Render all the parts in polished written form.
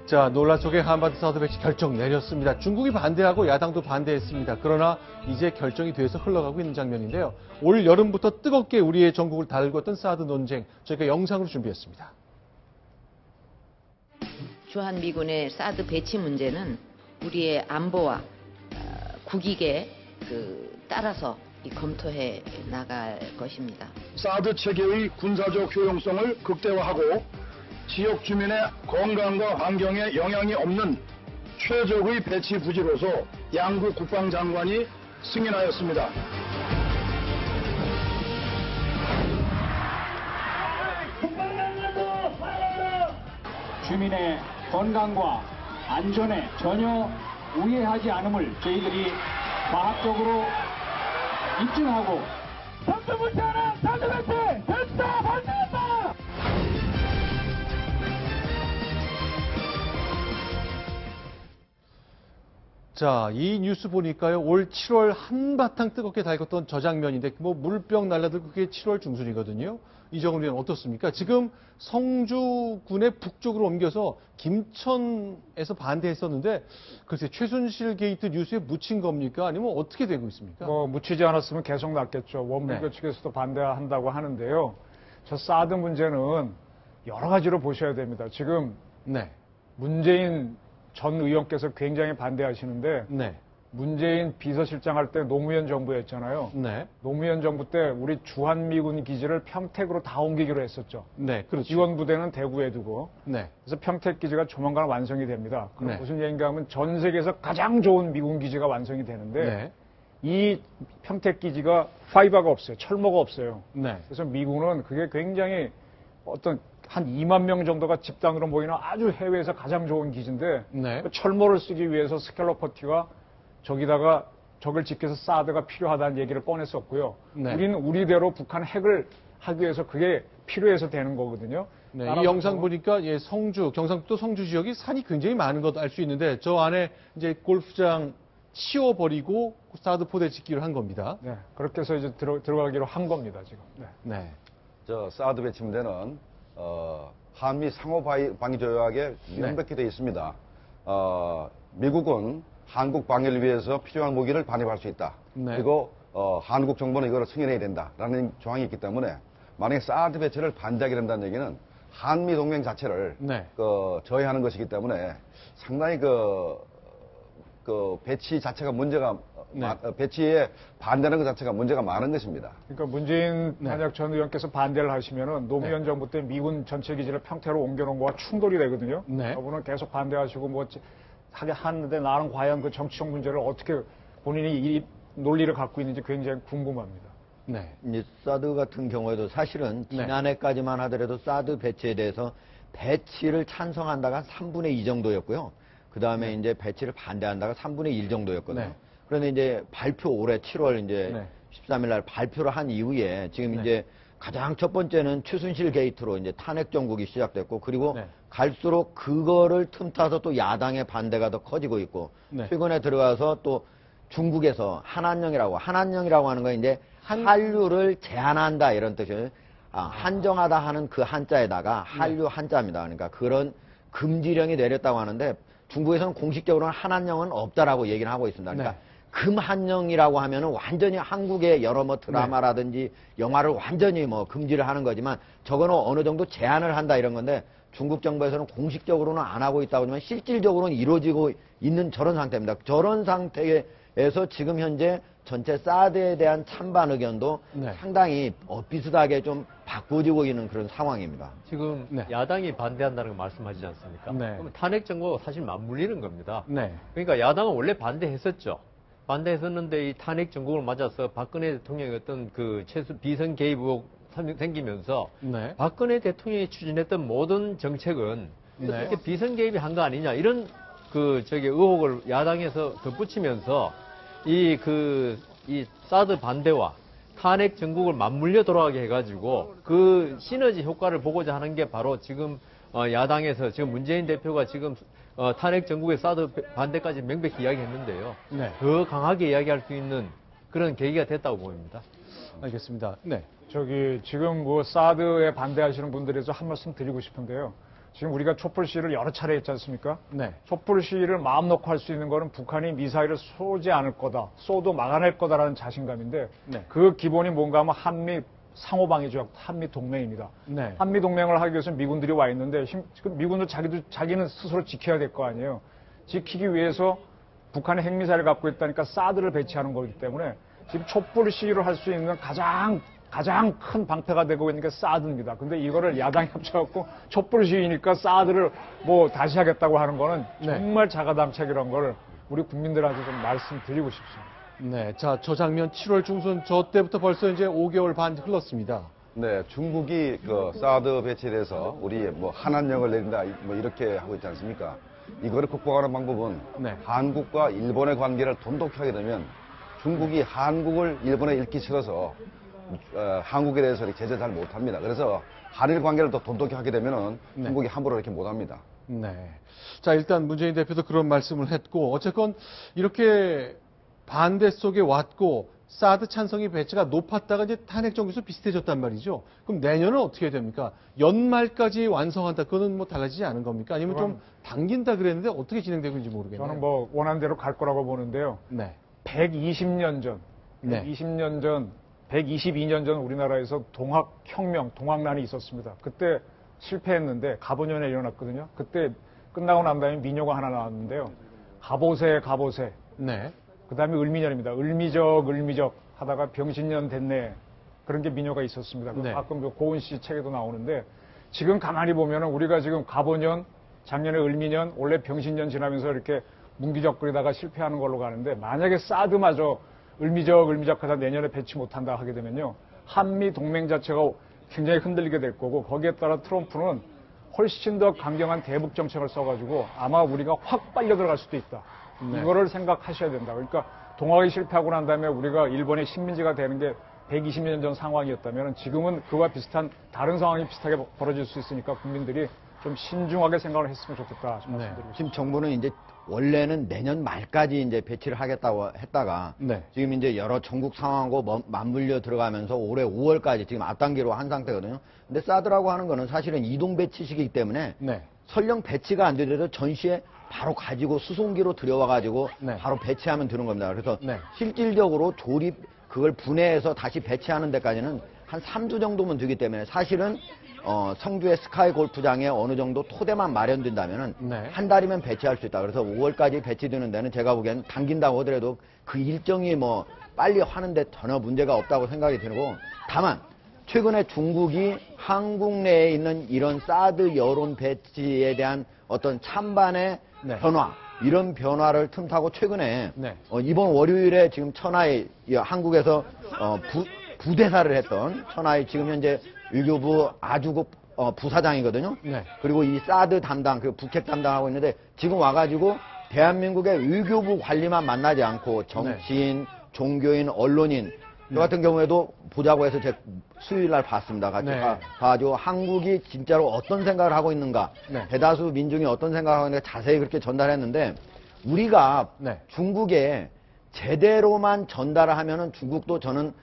자, 논란 속에 한반도 사드 배치 결정 내렸습니다. 중국이 반대하고 야당도 반대했습니다. 그러나 이제 결정이 돼서 흘러가고 있는 장면인데요. 올 여름부터 뜨겁게 우리의 전국을 달궜던 사드 논쟁, 저희가 영상으로 준비했습니다. 주한미군의 사드 배치 문제는 우리의 안보와 국익에 따라서 검토해 나갈 것입니다. 사드 체계의 군사적 효용성을 극대화하고 지역 주민의 건강과 환경에 영향이 없는 최적의 배치 부지로서 양국 국방장관이 승인하였습니다. 주민의 건강과 안전에 전혀 우회하지 않음을 저희들이 과학적으로 입증하고 선수부처는 사드배치 됐다 반대한다. 자, 이 뉴스 보니까요, 올 7월 한바탕 뜨겁게 달궜던 저 장면인데, 물병 날라들고 그게 7월 중순이거든요. 이정은 의원 어떻습니까? 지금 성주군의 북쪽으로 옮겨서 김천에서 반대했었는데, 글쎄, 최순실 게이트 뉴스에 묻힌 겁니까? 아니면 어떻게 되고 있습니까? 묻히지 않았으면 계속 났겠죠. 원불교 측에서도 반대한다고 하는데요. 저 사드 문제는 여러 가지로 보셔야 됩니다. 지금 문재인 전 의원께서 굉장히 반대하시는데 문재인 비서실장 할 때 노무현 정부였잖아요. 노무현 정부 때 우리 주한미군 기지를 평택으로 다 옮기기로 했었죠. 그렇죠. 지원부대는 대구에 두고. 그래서 평택 기지가 조만간 완성이 됩니다. 그럼 무슨 얘기인가 하면 전 세계에서 가장 좋은 미군 기지가 완성이 되는데 이 평택 기지가 파이버가 없어요. 철모가 없어요. 그래서 미군은 그게 굉장히 한 2만 명 정도가 집단으로 모이는 아주 해외에서 가장 좋은 기지인데 그 철모를 쓰기 위해서 스켈로퍼티가 저기다가 적을 지켜서 사드가 필요하다는 얘기를 꺼냈었고요. 우리는 우리대로 북한 핵을 하기 위해서 그게 필요해서 되는 거거든요. 이 영상 보니까 성주, 경상북도 성주 지역이 산이 굉장히 많은 것도 알 수 있는데 저 안에 이제 골프장 치워버리고 사드 포대 짓기로 한 겁니다. 그렇게 해서 이제 들어가기로 한 겁니다, 지금. 저 사드 배치 문제는 한미 상호 방위 조약에 명백히 되어 있습니다. 미국은 한국 방위를 위해서 필요한 무기를 반입할 수 있다. 그리고 한국 정부는 이걸 승인해야 된다라는 조항이 있기 때문에 만약에 사드 배치를 반대하게 된다는 얘기는 한미 동맹 자체를 저해하는 것이기 때문에 상당히 배치 자체가 배치에 반대하는 것 자체가 문제가 많은 것입니다. 그러니까 문재인 만약 전 의원께서 반대를 하시면은 노무현 정부 때 미군 전체 기지를 평택으로 옮겨놓은 거와 충돌이 되거든요. 저분은 계속 반대하시고 하게 하는데 나는 과연 그 정치적 문제를 어떻게 본인이 이 논리를 갖고 있는지 굉장히 궁금합니다. 이제 사드 같은 경우에도 사실은 지난해까지만 하더라도 사드 배치에 대해서 배치를 찬성한다가 3분의 2 정도였고요. 그 다음에 이제 배치를 반대한다가 3분의 1 정도였거든요. 그런데 이제 올해 7월 이제 13일 날 발표를 한 이후에 지금 이제 가장 첫 번째는 최순실 게이트로 이제 탄핵 정국이 시작됐고 그리고 갈수록 그거를 틈타서 또 야당의 반대가 더 커지고 있고 최근에 들어가서 또 중국에서 한한령이라고 하는 건 이제 한류를 제한한다 이런 뜻이에요. 한정하다 하는 그 한자에다가 한류 한자입니다. 그러니까 그런 금지령이 내렸다고 하는데 중국에서는 공식적으로는 한한령은 없다라고 얘기를 하고 있습니다. 그러니까 금한령이라고 하면은 완전히 한국의 여러 드라마라든지 영화를 완전히 금지를 하는 거지만 저거는 어느 정도 제한을 한다 이런 건데 중국 정부에서는 공식적으로는 안 하고 있다고 하지만 실질적으로는 이루어지고 있는 저런 상태입니다. 저런 상태에서 지금 현재 전체 사드에 대한 찬반 의견도 상당히 비슷하게 좀 바꿔지고 있는 그런 상황입니다. 지금 야당이 반대한다는 거 말씀하시지 않습니까? 그러면 탄핵 정부가 사실 맞물리는 겁니다. 그러니까 야당은 원래 반대했었죠. 반대했었는데 이 탄핵 정국을 맞아서 박근혜 대통령의 어떤 비선 개입 의혹 생기면서 박근혜 대통령이 추진했던 모든 정책은 이렇게 비선 개입이 한 거 아니냐 이런 의혹을 야당에서 덧붙이면서 이 사드 반대와 탄핵 정국을 맞물려 돌아가게 해가지고 그 시너지 효과를 보고자 하는 게 바로 지금 야당에서 지금 문재인 대표가 지금 탄핵 정국의 사드 반대까지 명백히 이야기했는데요. 더 강하게 이야기할 수 있는 그런 계기가 됐다고 보입니다. 알겠습니다. 지금 사드에 반대하시는 분들에서 한 말씀 드리고 싶은데요. 지금 우리가 촛불 시위를 여러 차례 했지 않습니까? 네. 촛불 시위를 마음 놓고 할 수 있는 거는 북한이 미사일을 쏘지 않을 거다, 쏘도 막아낼 거다라는 자신감인데 네. 그 기본이 뭔가 하면 한미 상호방위적 한미 동맹입니다. 네. 한미 동맹을 하기 위해서 미군들이 와 있는데 지금 미군도 자기는 스스로 지켜야 될 거 아니에요. 지키기 위해서 북한의 핵미사일을 갖고 있다니까 사드를 배치하는 거기 때문에 지금 촛불 시위를 할 수 있는 가장 큰 방패가 되고 있는 게 사드입니다. 근데 이거를 야당이 합쳐갖고 촛불 시위니까 사드를 뭐 다시 하겠다고 하는 거는 정말 자가당착이라는 걸 우리 국민들한테 좀 말씀드리고 싶습니다. 네. 자, 저 장면 7월 중순 저 때부터 벌써 이제 5개월 반 흘렀습니다. 네, 중국이 그 사드 배치에 대해서 우리 뭐 한한령을 내린다 뭐 이렇게 하고 있지 않습니까? 이거를 극복하는 방법은 네. 한국과 일본의 관계를 돈독히 하게 되면 중국이 한국을 일본에 잃기 싫어서 한국에 대해서 이렇게 제재 잘 못합니다. 그래서 한일 관계를 더 돈독히 하게 되면은 중국이 함부로 이렇게 못합니다. 네. 자, 일단 문재인 대표도 그런 말씀을 했고 어쨌건 이렇게 반대 속에 왔고 사드 찬성이 배치가 높았다가 이제 탄핵 정기수 비슷해졌단 말이죠. 그럼 내년은 어떻게 됩니까? 연말까지 완성한다. 그거는 뭐 달라지지 않은 겁니까? 아니면 좀 당긴다 그랬는데 어떻게 진행되고 있는지 모르겠네요. 저는 뭐 원하는 대로 갈 거라고 보는데요. 네. 120년 전, 122년 전 우리나라에서 동학혁명, 동학난이 있었습니다. 그때 실패했는데 갑오년에 일어났거든요. 그때 끝나고 난 다음에 민요가 하나 나왔는데요. 갑오새 갑오새. 네. 그 다음에 을미년입니다. 을미적 하다가 병신년 됐네. 그런 게 민요가 있었습니다. 네. 가끔 고은 씨 책에도 나오는데 지금 가만히 보면은 우리가 지금 갑오년, 작년에 을미년, 올해 병신년 지나면서 이렇게 문기적거리다가 실패하는 걸로 가는데 만약에 사드마저 을미적 하다 내년에 배치 못한다 하게 되면요. 한미 동맹 자체가 굉장히 흔들리게 될 거고 거기에 따라 트럼프는 훨씬 더 강경한 대북 정책을 써가지고 아마 우리가 확 빨려 들어갈 수도 있다. 네. 이거를 생각하셔야 된다. 그러니까 동학이 실패하고 난 다음에 우리가 일본의 식민지가 되는 게 120년 전 상황이었다면 지금은 그와 비슷한 다른 상황이 비슷하게 벌어질 수 있으니까 국민들이 좀 신중하게 생각을 했으면 좋겠다. 말씀드리고 지금 정부는 이제 원래는 내년 말까지 이제 배치를 하겠다고 했다가 지금 이제 여러 전국 상황하고 맞물려 들어가면서 올해 5월까지 지금 앞당기로 한 상태거든요. 근데 사드라고 하는 거는 사실은 이동 배치식이기 때문에 설령 배치가 안 되더라도 전시에 바로 가지고 수송기로 들여와가지고 바로 배치하면 되는 겁니다. 그래서 실질적으로 그걸 분해해서 다시 배치하는 데까지는 한 3주 정도면 되기 때문에 사실은 성주의 스카이 골프장에 어느 정도 토대만 마련된다면은 한 달이면 배치할 수 있다. 그래서 5월까지 배치되는 데는 제가 보기에는 당긴다고 하더라도 그 일정이 뭐 빨리 하는데 전혀 문제가 없다고 생각이 들고 다만 최근에 중국이 한국 내에 있는 이런 사드 여론 배치에 대한 어떤 찬반의 변화 이런 변화를 틈타고 최근에 이번 월요일에 지금 천하에 한국에서 부대사를 했던 천하의 지금 현재 외교부 아주국 부사장이거든요. 그리고 이 사드 담당, 그 북핵 담당하고 있는데 지금 와가지고 대한민국의 외교부 관리만 만나지 않고 정치인, 종교인, 언론인 저 같은 경우에도 보자고 해서 제가 수요일 날 봤습니다. 같이 봐가지고 한국이 진짜로 어떤 생각을 하고 있는가, 대다수 민중이 어떤 생각을 하고 있는가 자세히 그렇게 전달했는데 우리가 중국에 제대로만 전달을 하면은 중국도 저는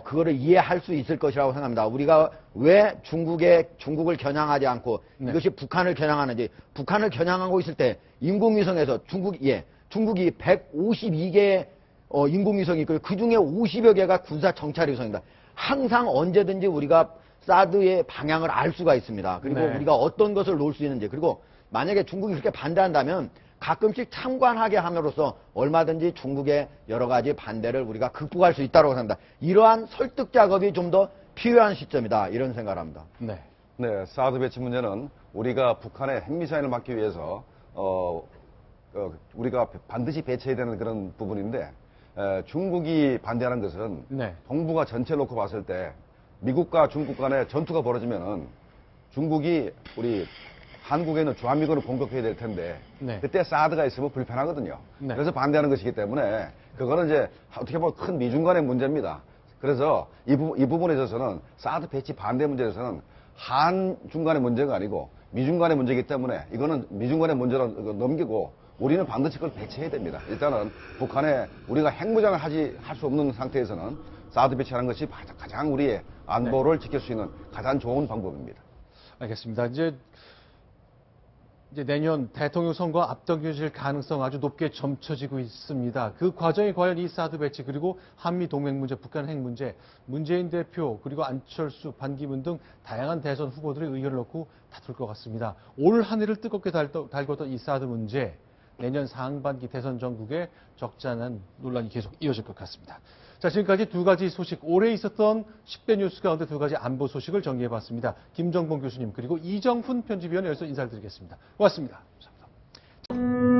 그거를 이해할 수 있을 것이라고 생각합니다. 우리가 왜 중국을 겨냥하지 않고 이것이 북한을 겨냥하는지, 북한을 겨냥하고 있을 때 인공위성에서 중국이 152개의 인공위성이 있고 그 중에 50여 개가 군사 정찰위성입니다. 항상 언제든지 우리가 사드의 방향을 알 수가 있습니다. 그리고 우리가 어떤 것을 놓을 수 있는지, 그리고 만약에 중국이 그렇게 반대한다면 가끔씩 참관하게 함으로써 얼마든지 중국의 여러 가지 반대를 우리가 극복할 수 있다고 생각합니다. 이러한 설득 작업이 좀 더 필요한 시점이다. 이런 생각을 합니다. 네, 사드 배치 문제는 우리가 북한의 핵미사일을 막기 위해서 우리가 반드시 배치해야 되는 그런 부분인데 중국이 반대하는 것은 동북아 전체를 놓고 봤을 때 미국과 중국 간에 전투가 벌어지면은 중국이 우리 한국에 있는 주한미군을 공격해야 될 텐데 그때 사드가 있으면 불편하거든요. 그래서 반대하는 것이기 때문에 그거는 이제 어떻게 보면 큰 미중 간의 문제입니다. 그래서 이 부분에 있어서는 사드 배치 반대 문제에 있어서는 한중 간의 문제가 아니고 미중 간의 문제이기 때문에 이거는 미중 간의 문제로 넘기고 우리는 반드시 그걸 배치해야 됩니다. 일단은 북한에 우리가 핵무장을 할 수 없는 상태에서는 사드 배치하는 것이 가장 우리의 안보를 지킬 수 있는 가장 좋은 방법입니다. 알겠습니다. 이제 이제 내년 대통령 선거 앞당겨질 가능성 아주 높게 점쳐지고 있습니다. 그 과정이 과연 이 사드 배치 그리고 한미 동맹 문제, 북한 핵 문제, 문재인 대표 그리고 안철수, 반기문 등 다양한 대선 후보들의 의견을 놓고 다툴 것 같습니다. 올 한 해를 뜨겁게 달궜던 이 사드 문제, 내년 상반기 대선 전국에 적잖은 논란이 계속 이어질 것 같습니다. 자, 지금까지 두 가지 소식, 올해 있었던 10대 뉴스 가운데 두 가지 안보 소식을 정리해봤습니다. 김정봉 교수님 그리고 이정훈 편집위원 여기서 인사를 드리겠습니다. 고맙습니다. 감사합니다.